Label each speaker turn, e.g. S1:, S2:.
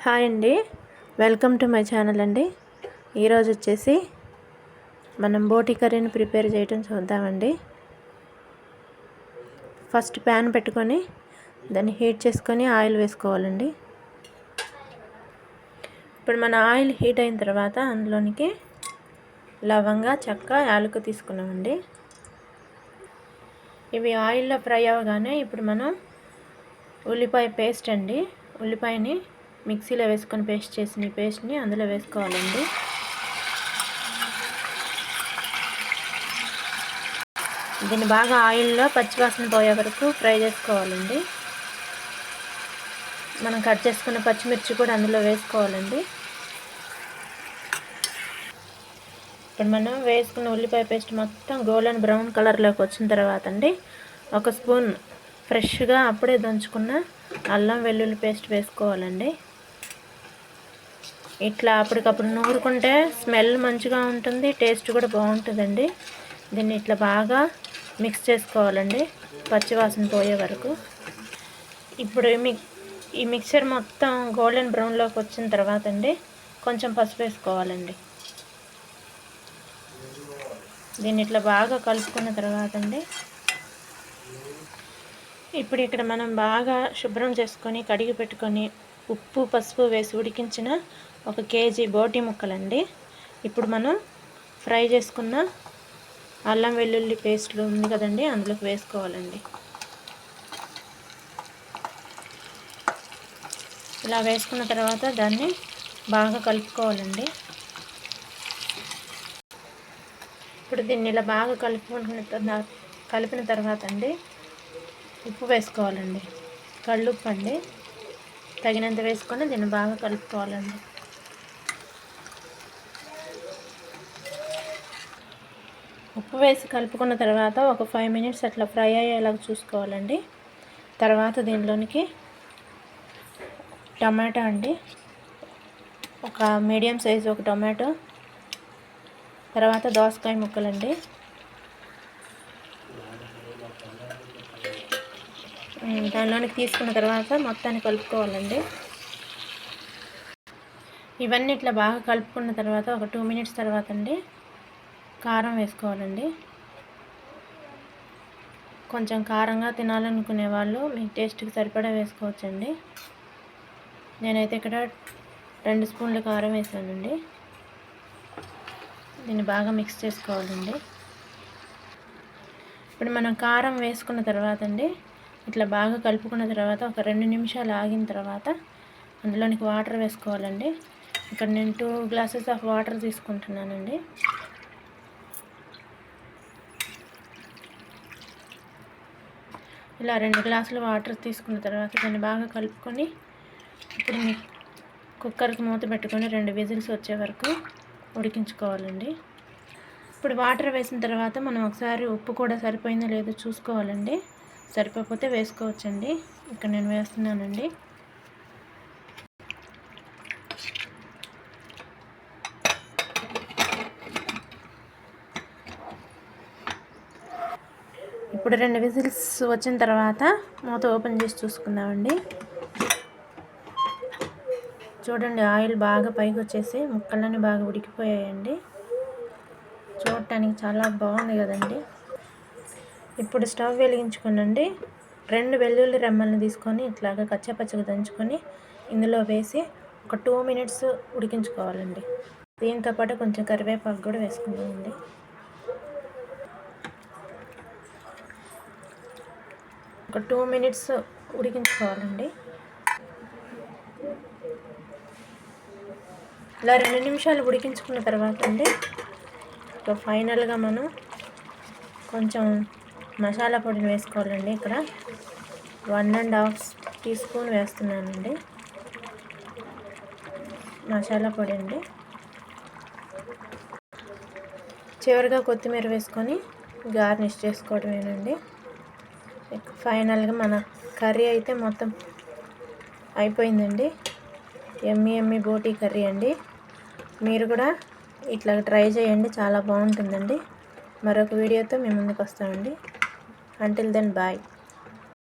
S1: Hi అండి, welcome to my channel అండి. ఈరోజు వచ్చేసి మనం బోటి కర్రీని ప్రిపేర్ చేయడం చూద్దామండి. ఫస్ట్ ప్యాన్ పెట్టుకొని దాన్ని హీట్ చేసుకొని ఆయిల్ వేసుకోవాలండి. ఇప్పుడు మన ఆయిల్ హీట్ అయిన తర్వాత అందులోనికి లవంగా, చెక్క, యాలకుల తీసుకున్నామండి. ఇవి ఆయిల్లో ఫ్రై అవ్వగానే ఇప్పుడు మనం ఉల్లిపాయ పేస్ట్ అండి, ఉల్లిపాయని మిక్సీలో వేసుకొని పేస్ట్ చేసిన పేస్ట్ని అందులో వేసుకోవాలండి. దీన్ని బాగా ఆయిల్లో పచ్చివాసన పోయే వరకు ఫ్రై చేసుకోవాలండి. మనం కట్ చేసుకున్న పచ్చిమిర్చి కూడా అందులో వేసుకోవాలండి. ఇప్పుడు మనం వేసుకున్న ఉల్లిపాయ పేస్ట్ మొత్తం గోల్డెన్ బ్రౌన్ కలర్లోకి వచ్చిన తర్వాత అండి 1 స్పూన్ ఫ్రెష్గా అప్పుడే దంచుకున్న అల్లం వెల్లుల్లి పేస్ట్ వేసుకోవాలండి. ఇట్లా అప్పటికప్పుడు నూరుకుంటే స్మెల్ మంచిగా ఉంటుంది, టేస్ట్ కూడా బాగుంటుందండి. దీన్ని ఇట్లా బాగా మిక్స్ చేసుకోవాలండి పచ్చివాసన పోయే వరకు. ఇప్పుడు ఈ మిక్చర్ మొత్తం గోల్డెన్ బ్రౌన్లోకి వచ్చిన తర్వాత అండి కొంచెం పసుపు వేసుకోవాలండి. దీన్ని ఇట్లా బాగా కలుపుకున్న తర్వాత అండి ఇప్పుడు ఇక్కడ మనం బాగా శుభ్రం చేసుకొని కడిగి పెట్టుకొని ఉప్పు పసుపు వేసి ఉడికించిన 1 కేజీ బోటి ముక్కలండి. ఇప్పుడు మనం ఫ్రై చేసుకున్న అల్లం వెల్లుల్లి పేస్ట్లు ఉంది కదండి, అందులోకి వేసుకోవాలండి. ఇలా వేసుకున్న తర్వాత దాన్ని బాగా కలుపుకోవాలండి. ఇప్పుడు దీన్ని ఇలా బాగా కలిపిన తర్వాత అండి ఉప్పు వేసుకోవాలండి. కళ్ళుప్పు అండి, తగినంత వేసుకొని దీన్ని బాగా కలుపుకోవాలండి. ఉప్పు వేసి కలుపుకున్న తర్వాత ఒక 5 మినిట్స్ అట్లా ఫ్రై అయ్యేలాగా చూసుకోవాలండి. తర్వాత దీనిలోనికి టమాటా అండి, ఒక మీడియం సైజు ఒక టమాటో, తర్వాత దోసకాయ ముక్కలండి, దానిలోనికి తీసుకున్న తర్వాత మొత్తాన్ని కలుపుకోవాలండి. ఇవన్నీ ఇట్లా బాగా కలుపుకున్న తర్వాత ఒక 2 మినిట్స్ తర్వాత అండి కారం వేసుకోవాలండి. కొంచెం కారంగా తినాలనుకునే వాళ్ళు మీ టేస్ట్కి సరిపడా వేసుకోవచ్చండి. నేనైతే ఇక్కడ 2 స్పూన్ల కారం వేసానండి. దీన్ని బాగా మిక్స్ చేసుకోవాలండి. ఇప్పుడు మనం కారం వేసుకున్న తర్వాత అండి ఇట్లా బాగా కలుపుకున్న తర్వాత ఒక 2 నిమిషాలు ఆగిన తర్వాత అందులోనికి వాటర్ వేసుకోవాలండి. ఇక్కడ నేను 2 గ్లాసెస్ ఆఫ్ వాటర్ తీసుకుంటున్నానండి. ఇలా 2 గ్లాసులు వాటర్ తీసుకున్న తర్వాత దాన్ని బాగా కలుపుకొని ఇప్పుడు కుక్కర్కి మూత పెట్టుకొని 2 విజిల్స్ వచ్చే వరకు ఉడికించుకోవాలండి. ఇప్పుడు వాటర్ వేసిన తర్వాత మనం ఒకసారి ఉప్పు కూడా సరిపోయిందో లేదో చూసుకోవాలండి. సరిపోతే వేసుకోవచ్చండి. ఇక్కడ నేను వేస్తున్నానండి. ఇప్పుడు 2 విజిల్స్ వచ్చిన తర్వాత మూత ఓపెన్ చేసి చూసుకుందామండి. చూడండి, ఆయిల్ బాగా పైకి వచ్చేసి ముక్కలన్నీ బాగా ఉడికిపోయాయండి. చూడటానికి చాలా బాగుంది కదండి. ఇప్పుడు స్టవ్ వెలిగించుకోనండి 2 వెల్లుల్లి రెమ్మలను తీసుకొని ఇట్లాగా కచ్చాపచ్చగా దంచుకొని ఇందులో వేసి ఒక 2 మినిట్స్ ఉడికించుకోవాలండి. దీంతో పాటు కొంచెం కరివేపాకు కూడా వేసుకుందామండి. ఒక 2 మినిట్స్ ఉడికించుకోవాలండి. ఇలా 2 నిమిషాలు ఉడికించుకున్న తర్వాత అండి ఇక ఫైనల్గా మనం కొంచెం మసాలా పొడిని వేసుకోవాలండి. ఇక్కడ 1.5 టీ స్పూన్ వేస్తున్నానండి మసాలా పొడి అండి. చివరిగా కొత్తిమీర వేసుకొని గార్నిష్ చేసుకోవడమేనండి. ఫైనల్గా మన కర్రీ అయితే మొత్తం అయిపోయిందండి. యమ్మీ బోటీ కర్రీ అండి. మీరు కూడా ఇట్లా ట్రై చేయండి, చాలా బాగుంటుందండి. మరొక వీడియోతో మీ ముందుకు వస్తామండి. Until then bye.